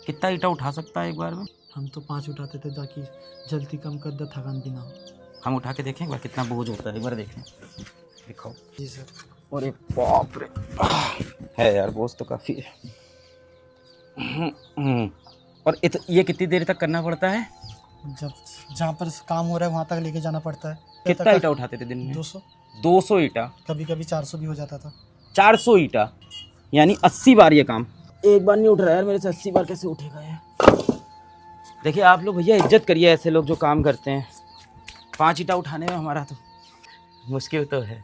कितना ईटा उठा सकता है एक बार में? हम तो 5 उठाते थे ताकि जल्दी कम कर दे, थकान भी ना हो। हम उठा के देखें एक बार कितना बोझ होता है, एक बार देखें। दिखाओ। जी सर। और ये बाप रे, है यार बोझ तो काफ़ी है। और ये कितनी देर तक करना पड़ता है? जब जहाँ पर काम हो रहा है वहाँ तक लेके जाना पड़ता है। कितना ईटा उठाते थे दिन में? 200, 200 ईटा, कभी कभी 400 भी हो जाता था। 400 ईटा, यानी 80 बार ये काम। एक बार नहीं उठ रहा है यार मेरे से, 80 बार कैसे उठेगा ये? देखिए आप लोग भैया इज्जत करिए ऐसे लोग जो काम करते हैं। 5 ईटा उठाने में हमारा तो मुश्किल तो है।